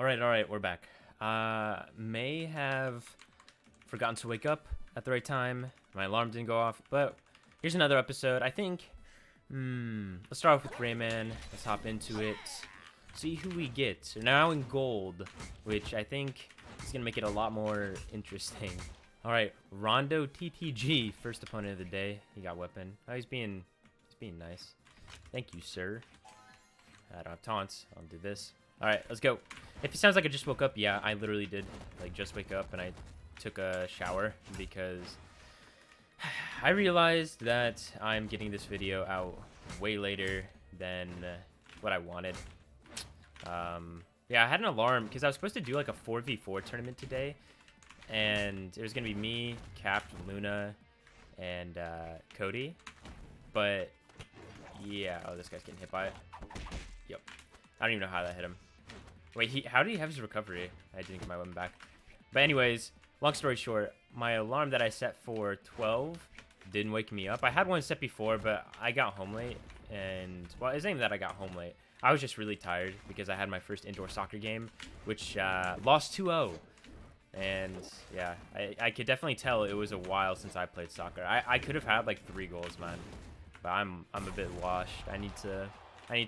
All right, we're back. May have forgotten to wake up at the right time. My alarm didn't go off, but here's another episode. I think, let's start off with Rayman. Let's hop into it. See who we get. We're now in gold, which I think is going to make it a lot more interesting. All right, Rondo TTG, first opponent of the day. He got weapon. Oh, he's being nice. Thank you, sir. I don't have taunts. I'll do this. All right, let's go. If it sounds like I just woke up, yeah, I literally did like just wake up and I took a shower because I realized that I'm getting this video out way later than what I wanted. Yeah, I had an alarm because I was supposed to do like a 4v4 tournament today, and it was gonna be me, Capt, Luna, and Cody. But yeah, oh, this guy's getting hit by it. Yep, I don't even know how that hit him. Wait, how did he have his recovery? I didn't get my weapon back. But anyways, long story short, my alarm that I set for 12 didn't wake me up. I had one set before, but I got home late. And, well, it's not even that I got home late. I was just really tired because I had my first indoor soccer game, which lost 2-0. And, yeah, I could definitely tell it was a while since I played soccer. I could have had, like, 3 goals, man. But I'm a bit washed. I need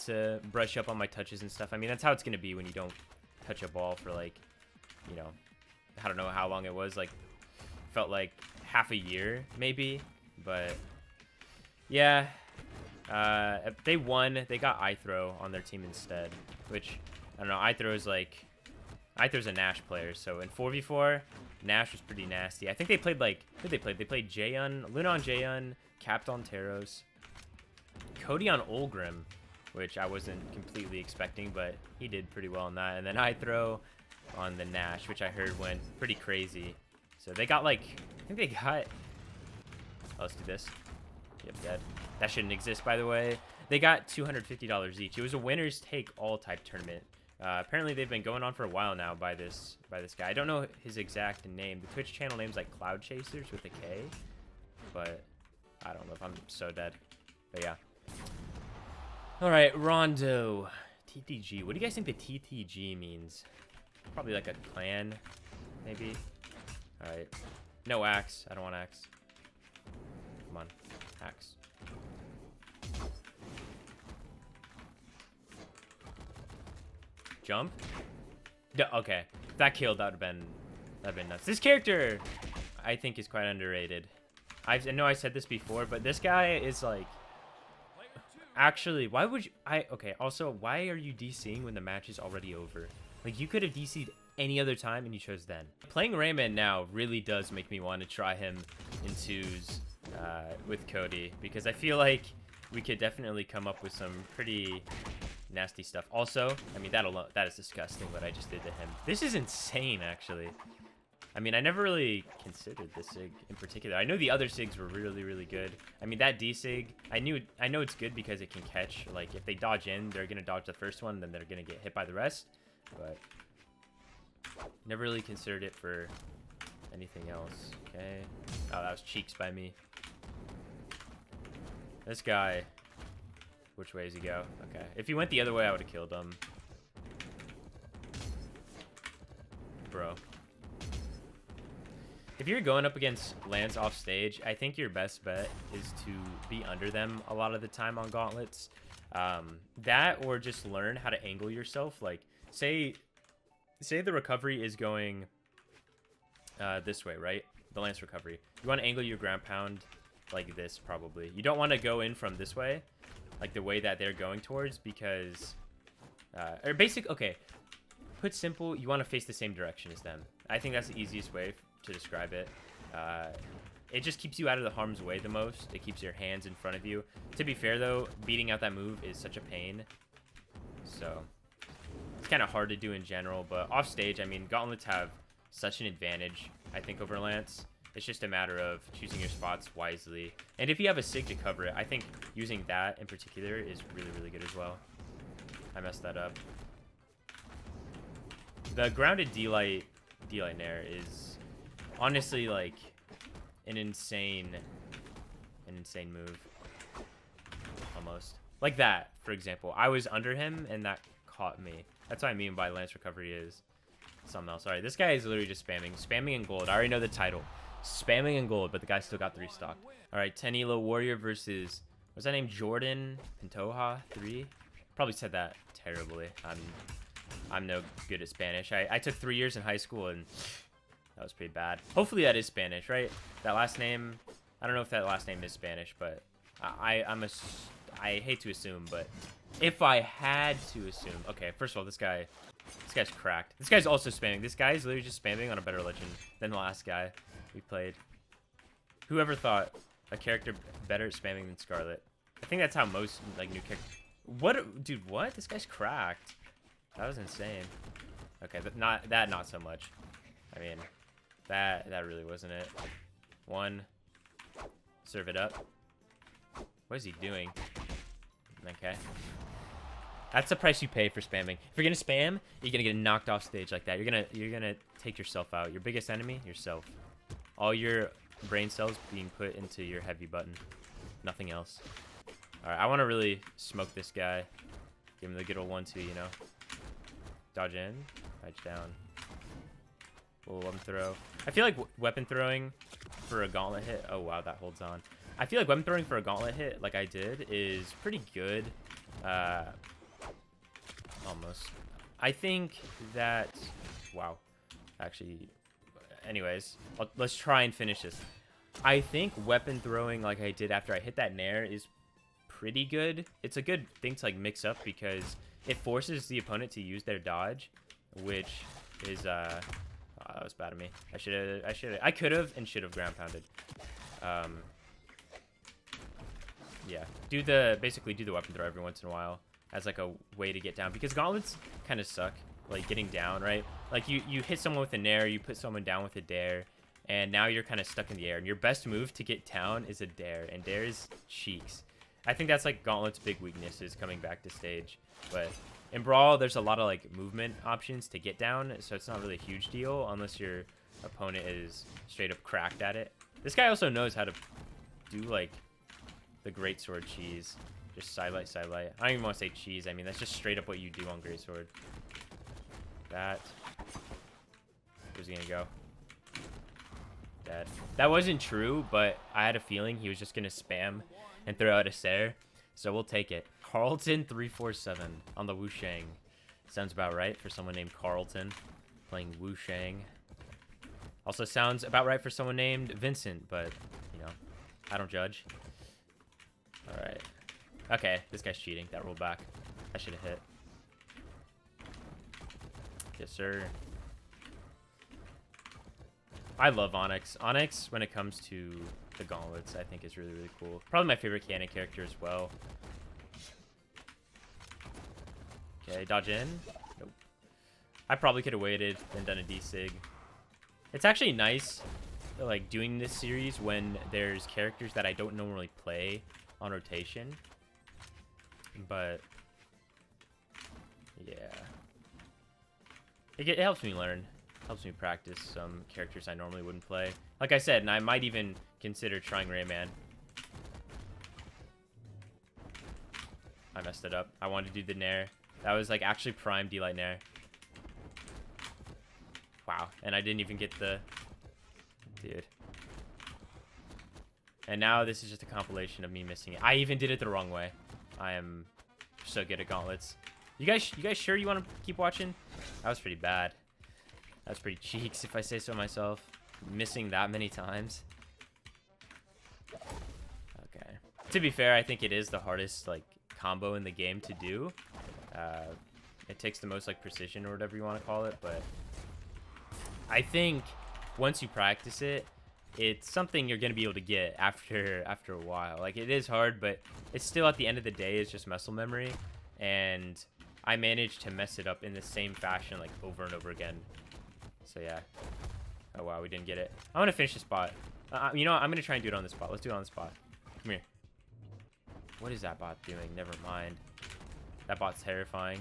to brush up on my touches and stuff. I mean, that's how it's going to be when you don't touch a ball for, like, you know, I don't know how long it was. Like, felt like half a year, maybe. But, yeah. They won. They got iThrow on their team instead. Which, I don't know. iThrow's a Nash player. So, in 4v4, Nash was pretty nasty. I think they played, like, who they played? They played Jaehyun, Luna on Jaehyun, Capt on Teros, Cody on Olgrim, which I wasn't completely expecting, but he did pretty well on that. And then I throw on the Nash, which I heard went pretty crazy. So they got like, I think they got, oh, let's do this. Yep, dead. That shouldn't exist, by the way. They got $250 each. It was a winners take all type tournament. Apparently they've been going on for a while now by this guy. I don't know his exact name. The Twitch channel name's like Cloud Chasers with a K, but I don't know if I'm so dead. But yeah. All right, Rondo, TTG. What do you guys think the TTG means? Probably like a clan, maybe. All right, no axe. I don't want axe. Come on, axe. Jump. Okay, if that killed, that'd have been nuts. This character, I think, is quite underrated. I know I said this before, but this guy is like. Actually, why would you... Okay, also, why are you DCing when the match is already over? Like, you could have DC'd any other time, and you chose then. Playing Rayman now really does make me want to try him in 2s with Cody, because I feel like we could definitely come up with some pretty nasty stuff. Also, I mean, that is disgusting what I just did to him. This is insane, actually. I mean, I never really considered this SIG in particular. I know the other SIGs were really, really good. I mean, that D-SIG, I know it's good because it can catch. Like, if they dodge in, they're going to dodge the first one, then they're going to get hit by the rest. But never really considered it for anything else. Okay. Oh, that was cheeks by me. This guy, which way does he go? Okay. If he went the other way, I would have killed him. Bro. If you're going up against Lance off stage, I think your best bet is to be under them a lot of the time on Gauntlets. That or just learn how to angle yourself. Like, say the recovery is going this way, right? The Lance recovery. You want to angle your ground pound like this, probably. You don't want to go in from this way, like the way that they're going towards, because... or okay. Put simple, you want to face the same direction as them. I think that's the easiest way to describe it. It just keeps you out of the harm's way the most. It keeps your hands in front of you. To be fair, though, beating out that move is such a pain. So, it's kind of hard to do in general. But off stage, I mean, Gauntlets have such an advantage, I think, over Lance. It's just a matter of choosing your spots wisely. And if you have a SIG to cover it, I think using that in particular is really, really good as well. I messed that up. The grounded D-Light Nair is honestly like an insane move. Almost. Like that, for example. I was under him and that caught me. That's what I mean by Lance Recovery is something else. Alright, this guy is literally just spamming. Spamming in gold. I already know the title. Spamming in gold, but the guy still got 3 stock. Alright, 10 Elo Warrior versus... What's that name? Jordan Pantoja 3? Probably said that terribly. I'm no good at Spanish. I took 3 years in high school, and that was pretty bad. Hopefully that is Spanish, right? That last name... I don't know if that last name is Spanish, but... I hate to assume, but... If I had to assume... Okay, first of all, this guy's cracked. This guy's also spamming. This guy is literally just spamming on a better legend than the last guy we played. Whoever thought a character better at spamming than Scarlet? I think that's how most, like, new characters... What? Dude, what? This guy's cracked. That was insane. Okay, but not so much. I mean, that really wasn't it. 1. Serve it up. What is he doing? Okay. That's the price you pay for spamming. If you're gonna spam, you're gonna get knocked off stage like that. You're gonna take yourself out. Your biggest enemy, yourself. All your brain cells being put into your heavy button. Nothing else. All right, I want to really smoke this guy. Give him the good old 1-2, you know. Dodge in, dodge down. Little weapon throw. I feel like weapon throwing for a gauntlet hit. Oh wow, that holds on. I feel like weapon throwing for a gauntlet hit, like I did, is pretty good. Almost. I think that... Wow. Actually... Anyways, let's try and finish this. I think weapon throwing like I did after I hit that nair is pretty good. It's a good thing to like mix up because it forces the opponent to use their dodge, which is... Oh, that was bad of me. I could have and should have ground pounded. Yeah. Basically do the weapon throw every once in a while as like a way to get down, because gauntlets kind of suck, like getting down, right? Like you hit someone with a nair, you put someone down with a dare, and now you're kind of stuck in the air, and your best move to get down is a dare, and dare is cheeks. I think that's like Gauntlet's big weakness, is coming back to stage. But in Brawl, there's a lot of like movement options to get down, so it's not really a huge deal unless your opponent is straight up cracked at it. This guy also knows how to do like the greatsword cheese. Just sidelight, sidelight. I don't even want to say cheese. I mean, that's just straight up what you do on greatsword. That. Where's he gonna go? Dead. That wasn't true, but I had a feeling he was just gonna spam and throw out a Sair, so we'll take it. Carlton 347 on the Wushang. Sounds about right for someone named Carlton playing Wushang. Also sounds about right for someone named Vincent, but you know, I don't judge. All right. Okay, this guy's cheating. That rolled back. I should have hit. Yes, sir. I love Onyx. Onyx, when it comes to the gauntlets, I think is really, really cool. Probably my favorite canon character as well. Okay, dodge in. Nope. I probably could have waited and done a D-Sig. It's actually nice, like, doing this series when there's characters that I don't normally play on rotation. But, yeah. It helps me learn. Helps me practice some characters I normally wouldn't play. Like I said, and I might even consider trying Rayman. I messed it up. I wanted to do the Nair. That was like actually prime D-Light Nair. Wow. And I didn't even get the... Dude. And now this is just a compilation of me missing it. I even did it the wrong way. I am so good at gauntlets. You guys sure you want to keep watching? That was pretty bad. That's pretty cheeks, if I say so myself. Missing that many times. Okay. To be fair, I think it is the hardest like combo in the game to do. It takes the most like precision or whatever you want to call it, but I think once you practice it, it's something you're gonna be able to get after a while. Like, it is hard, but it's still, at the end of the day, it's just muscle memory, and I managed to mess it up in the same fashion like over and over again. So yeah. Oh wow, we didn't get it. I want to finish the spot. You know what? I'm gonna try and do it on the spot. Let's do it on the spot. Come here. What is that bot doing? Never mind. That bot's terrifying.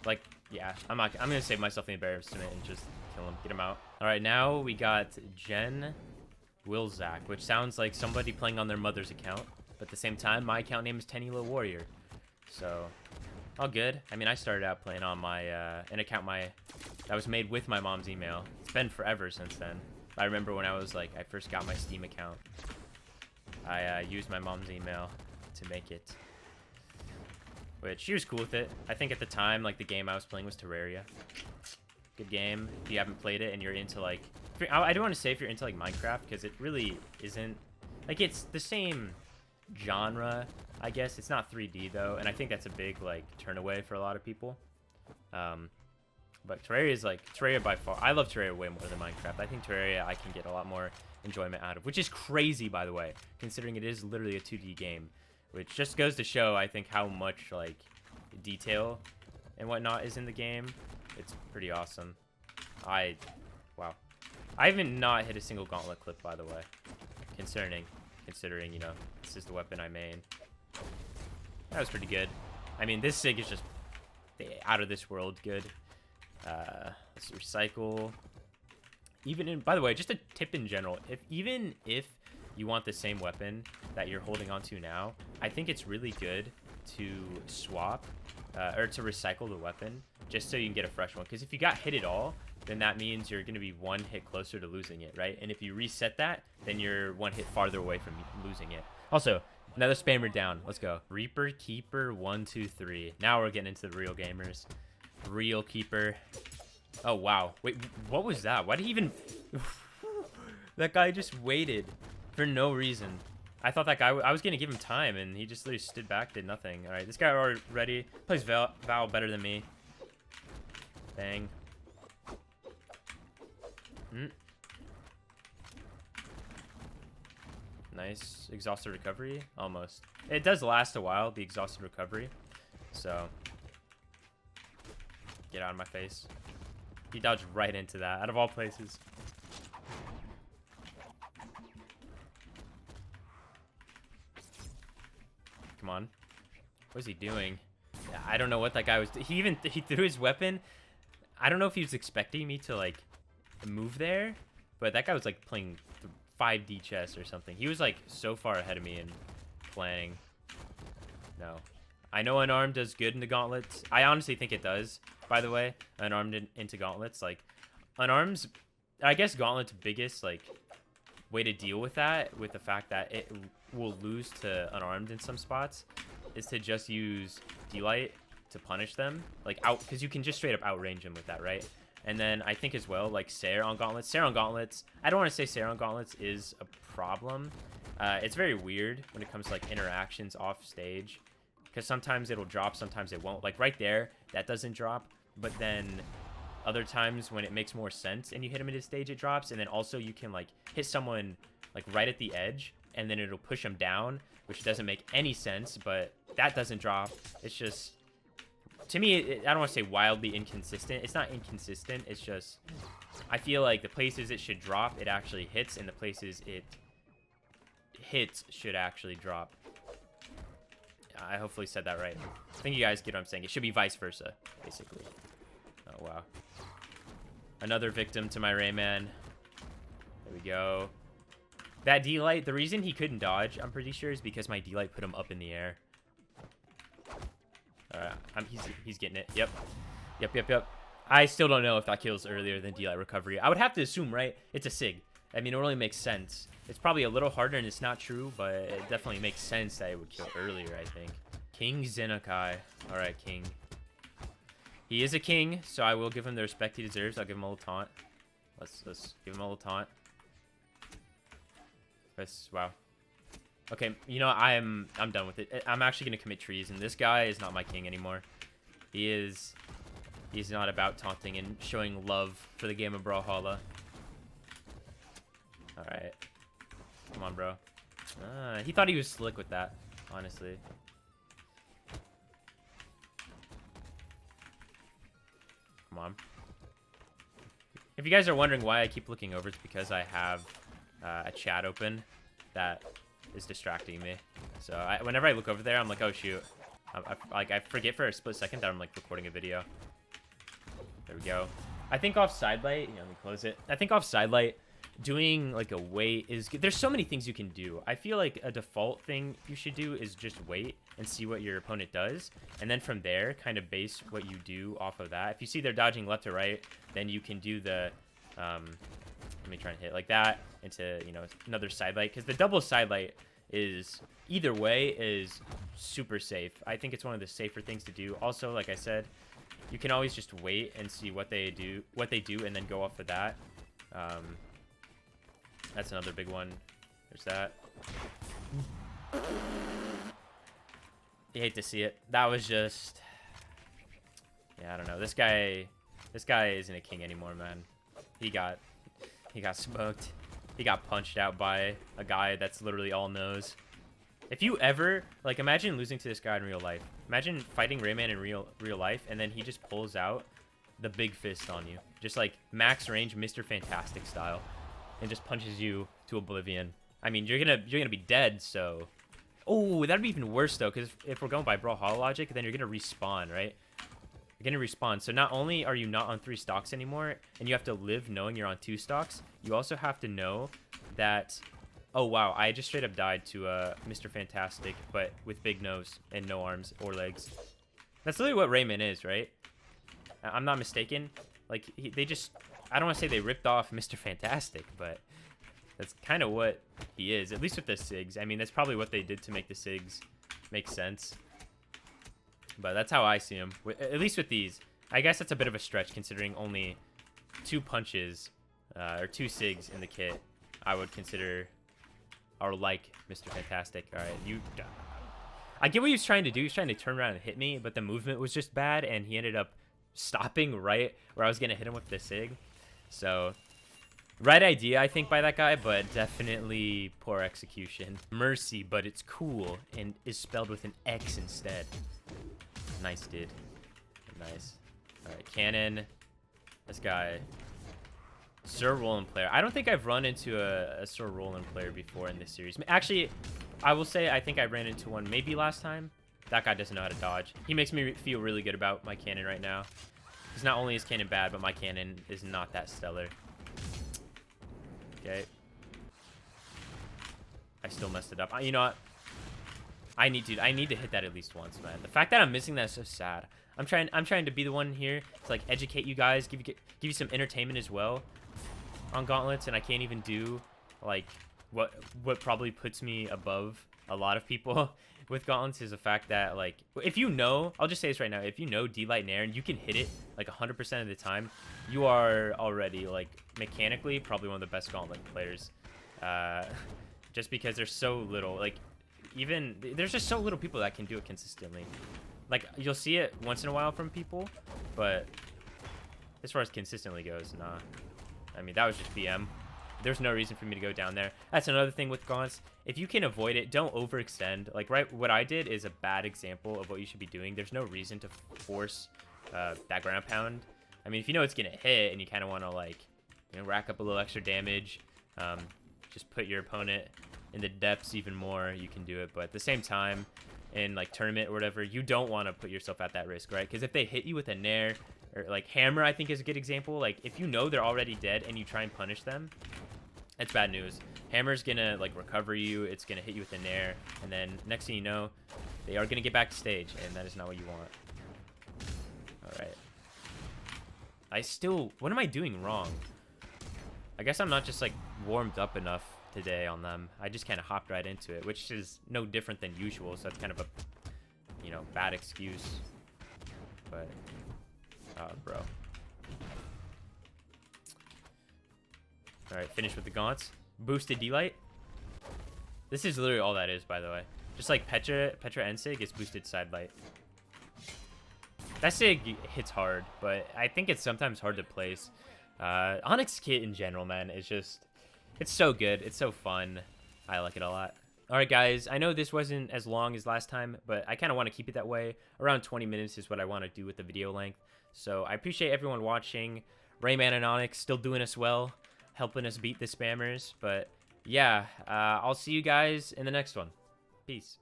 Like, yeah, I'm gonna save myself the embarrassment and just kill him. Get him out. All right, now we got Jen Wilzak, which sounds like somebody playing on their mother's account, but at the same time, my account name is 10 Elo Warrior. So All good. I mean, I started out playing on my an account that was made with my mom's email. It's been forever since then. I remember when I was like, I first got my Steam account. I used my mom's email to make it, which she was cool with it. I think at the time, like the game I was playing was Terraria. Good game. If you haven't played it and you're into like, I don't want to say if you're into like Minecraft, because it really isn't. Like it's the same genre, I guess. It's not 3D though, and I think that's a big like turn away for a lot of people. But Terraria is like, Terraria by far, I love Terraria way more than Minecraft. I think Terraria I can get a lot more enjoyment out of, which is crazy, by the way, considering it is literally a 2D game, which just goes to show, I think, how much like detail and whatnot is in the game. It's pretty awesome. Wow. I haven't not hit a single gauntlet clip, by the way, considering, you know, this is the weapon I main. That was pretty good. I mean, this SIG is just out of this world good. Let's recycle. By the way, just a tip in general, even if you want the same weapon that you're holding onto now, I think it's really good to swap or to recycle the weapon just so you can get a fresh one. Because if you got hit at all, then that means you're going to be one hit closer to losing it, right? And if you reset that, then you're one hit farther away from losing it. Also, another spammer down. Let's go. Reaper, Keeper, 1, 2, 3. Now we're getting into the real gamers. Real Keeper. Oh, wow. Wait, what was that? Why did he even... That guy just waited for no reason. I thought that guy... I was going to give him time, and he just literally stood back, did nothing. All right, this guy already plays Val better than me. Bang. Nice. Exhausted recovery? Almost. It does last a while, the exhausted recovery. So... Get out of my face. He dodged right into that, out of all places. Come on. What is he doing? I don't know what that guy was. He threw his weapon. I don't know if he was expecting me to like move there, but that guy was like playing 5D chess or something. He was like so far ahead of me in planning. No. I know Unarmed does good in the Gauntlets. I honestly think it does, by the way. Unarmed into Gauntlets. Like, Unarmed's, I guess Gauntlet's biggest, like, way to deal with that, with the fact that it will lose to Unarmed in some spots, is to just use D-Light to punish them. Like, because you can just straight up outrange him with that, right? And then I think as well, like, Sair on Gauntlets. Sair on Gauntlets, I don't want to say Sair on Gauntlets is a problem. It's very weird when it comes to, like, interactions off stage. Because sometimes it'll drop, sometimes it won't. Like right there, that doesn't drop. But then other times when it makes more sense and you hit him at his stage, it drops. And then also you can like hit someone like right at the edge and then it'll push them down, which doesn't make any sense. But that doesn't drop. It's just, to me, I don't want to say wildly inconsistent. It's not inconsistent. It's just, I feel like the places it should drop, it actually hits. And the places it hits should actually drop. I hopefully said that right. I think you guys get what I'm saying. It should be vice versa, basically. Oh, wow. Another victim to my Rayman. There we go. That D-Light, the reason he couldn't dodge, I'm pretty sure, is because my D-Light put him up in the air. Alright, he's getting it. Yep. Yep. I still don't know if that kills earlier than D-Light recovery. I would have to assume, right? It's a SIG. I mean, it only makes sense. It's probably a little harder and it's not true, but it definitely makes sense that it would kill earlier, I think. King Xenokai. Alright, King. He is a king, so I will give him the respect he deserves. I'll give him a little taunt. Let's give him a little taunt. Wow. Okay, you know, I'm done with it. I'm actually going to commit treason. This guy is not my king anymore. He's not about taunting and showing love for the game of Brawlhalla. Alright. Come on, bro. He thought he was slick with that, honestly. Come on. If you guys are wondering why I keep looking over, it's because I have a chat open that is distracting me. So whenever I look over there, I'm like, oh, shoot. I forget for a split second that I'm, like, recording a video. There we go. I think off sidelight, let me close it. I think off sidelight, doing like a wait is good. There's so many things you can do. I feel like a default thing you should do is just wait and see what your opponent does. And then from there, kind of base what you do off of that. If you see they're dodging left or right, then you can do the, let me try and hit like that into, you know, another side light. Because the double side light is, either way, is super safe. I think it's one of the safer things to do. Also, like I said, you can always just wait and see what they do, and then go off of that. That's another big one. There's that. You hate to see it. That was just, yeah, I don't know. This guy isn't a king anymore, man. He got smoked. He got punched out by a guy that's literally all nose. If you ever, like, imagine losing to this guy in real life. Imagine fighting Rayman in real life, and then he just pulls out the big fist on you, just like max range Mr. Fantastic style, and just punches you to oblivion. I mean, you're gonna be dead. So, oh, that'd be even worse though, because if we're going by Brawlhalla logic, then you're gonna respawn, right? You're gonna respawn. So not only are you not on 3 stocks anymore, and you have to live knowing you're on 2 stocks, you also have to know that, oh wow, I just straight up died to Mr. Fantastic, but with big nose and no arms or legs. That's literally what Rayman is, right? I'm not mistaken. Like, they just, I don't want to say they ripped off Mr. Fantastic, but that's kind of what he is, at least with the SIGs. I mean, that's probably what they did to make the SIGs make sense. But that's how I see him, at least with these. I guess that's a bit of a stretch considering only 2 punches or 2 SIGs in the kit I would consider are like Mr. Fantastic. All right, I get what he was trying to do. He was trying to turn around and hit me, but the movement was just bad, and he ended up stopping right where I was going to hit him with the SIG. So, right idea, I think, by that guy, but definitely poor execution. Mercy, but it's cool, and is spelled with an X instead. Nice, dude. Nice. All right, cannon. This guy, Sir Roland player. I don't think I've run into a Sir Roland player before in this series. Actually, I will say I think I ran into one maybe last time. That guy doesn't know how to dodge. He makes me feel really good about my cannon right now. Because not only is cannon bad, but my cannon is not that stellar. Okay. I still messed it up. You know what? I need to hit that at least once, man. The fact that I'm missing that is so sad. I'm trying to be the one here to like educate you guys, give you some entertainment as well on Gauntlets, and I can't even do like what probably puts me above a lot of people with Gauntlets is the fact that, like, if you know, I'll just say this right now, if you know D-Light Nair and you can hit it like 100% of the time, you are already like mechanically probably one of the best Gauntlet players. Just because there's so little, like, even there's just so little people that can do it consistently. Like, you'll see it once in a while from people, but as far as consistently goes, nah. I mean, that was just BM. There's no reason for me to go down there. That's another thing with Gaunts. If you can avoid it, don't overextend. Like, right, what I did is a bad example of what you should be doing. There's no reason to force that ground pound. I mean, if you know it's gonna hit and you kind of want to, like, you know, rack up a little extra damage, just put your opponent in the depths even more, you can do it. But at the same time, in like tournament or whatever, you don't want to put yourself at that risk, right? Because if they hit you with a nair or like hammer, I think is a good example. Like, if you know they're already dead and you try and punish them, it's bad news. Hammer's gonna like recover you, it's gonna hit you with a nair, and then next thing you know, they are gonna get back to stage, and that is not what you want. Alright. What am I doing wrong? I guess I'm not just like warmed up enough today on them. I just kind of hopped right into it, which is no different than usual, so that's kind of a, you know, bad excuse. But bro. Alright, finish with the gaunts. Boosted D-Light. This is literally all that is, by the way. Just like Petra and Sig is boosted side light. That Sig hits hard, but I think it's sometimes hard to place. Onyx kit in general, man, is just, it's so good. It's so fun. I like it a lot. Alright, guys, I know this wasn't as long as last time, but I kind of want to keep it that way. Around 20 minutes is what I want to do with the video length. So I appreciate everyone watching. Rayman and Onyx still doing us well, helping us beat the spammers. But yeah, I'll see you guys in the next one. Peace.